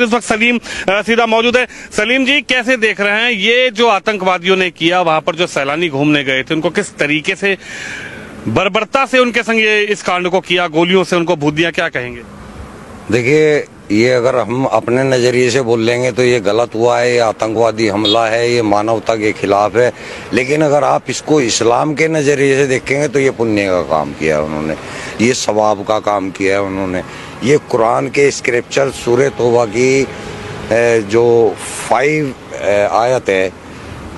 इस वक्त सलीम सीधा मौजूद है। सलीम जी, कैसे देख रहे हैं ये जो आतंकवादियों ने किया, वहां पर जो सैलानी घूमने गए थे उनको किस तरीके से बर्बरता से उनके संग ये इस कांड को किया, गोलियों से उनको भूत दिया, क्या कहेंगे? देखिए, ये अगर हम अपने नजरिए से बोल लेंगे तो ये गलत हुआ है, ये आतंकवादी हमला है, ये मानवता के खिलाफ है। लेकिन अगर आप इसको इस्लाम के नजरिए से देखेंगे तो ये पुण्य का काम किया है उन्होंने, ये सवाब का काम किया है उन्होंने। ये कुरान के स्क्रिप्चर सूरह तौबा की जो 5 आयत है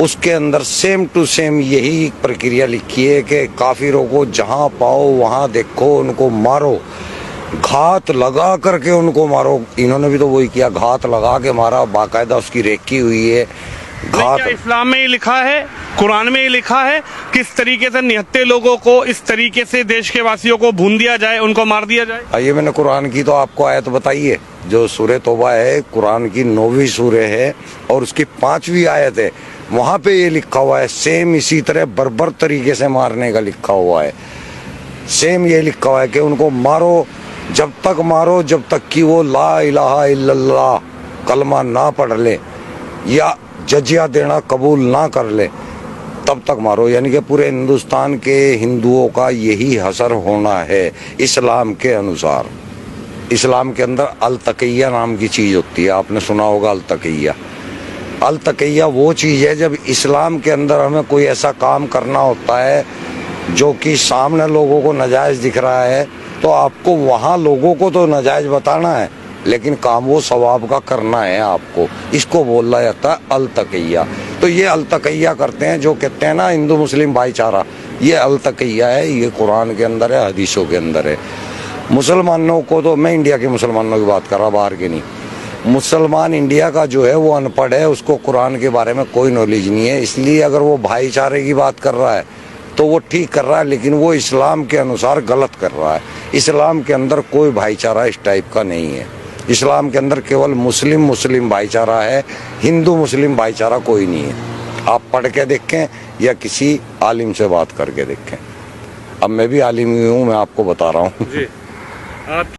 उसके अंदर सेम टू सेम यही प्रक्रिया लिखी है कि काफिरों को जहां पाओ वहां देखो, उनको मारो, घात लगा करके उनको मारो। इन्होंने भी तो वही किया, घात लगा के मारा, बाकायदा उसकी रेकी हुई है। घात क्या इस्लाम में ही लिखा है, कुरान में ही लिखा है किस तरीके से निहत्थे लोगों को इस तरीके से देश के वासियों को भून दिया जाए, उनको मार दिया जाए? आइए, मैंने कुरान की तो आपको आयत बताई है, जो सूरह तौबा है, कुरान की 9वीं सूरह है और उसकी 5वीं आयत है। वहां पे ये लिखा हुआ है, सेम इसी तरह बर्बर तरीके से मारने का लिखा हुआ है। सेम ये लिखा हुआ है कि उनको मारो, जब तक मारो जब तक कि वो ला इलाहा इल्लल्लाह कलमा ना पढ़ ले या जजिया देना कबूल ना कर ले, तब तक मारो। यानी कि पूरे हिंदुस्तान के हिंदुओं का यही हसर होना है इस्लाम के अनुसार। इस्लाम के अंदर अल तकिया नाम की चीज होती है, आपने सुना होगा अल तकिया। अल तकिया वो चीज है जब इस्लाम के अंदर हमें कोई ऐसा काम करना होता है जो कि सामने लोगों को नाजायज दिख रहा है, तो आपको वहां लोगों को तो नाजायज बताना है लेकिन काम वो सवाब का करना है आपको। इसको बोला जाता है अल तकिया। तो ये अल तकिया करते हैं, जो कहते हैं ना हिंदू मुस्लिम भाईचारा, ये अल तकिया है, ये कुरान के अंदर है, हदीसों के अंदर है। मुसलमानों को तो, मैं इंडिया के मुसलमानों की बात कर रहा, बाहर के नहीं। मुसलमान इंडिया का जो है वो अनपढ़ है, उसको कुरान के बारे में कोई नॉलेज नहीं है। इसलिए अगर वो भाईचारे की बात कर रहा है तो वो ठीक कर रहा है, लेकिन वो इस्लाम के अनुसार गलत कर रहा है। इस्लाम के अंदर कोई भाईचारा इस टाइप का नहीं है। इस्लाम के अंदर केवल मुस्लिम मुस्लिम भाईचारा है, हिंदू मुस्लिम भाईचारा कोई नहीं है। आप पढ़ के देखें या किसी आलिम से बात करके देखें। अब मैं भी आलिम ही हूँ, मैं आपको बता रहा हूँ।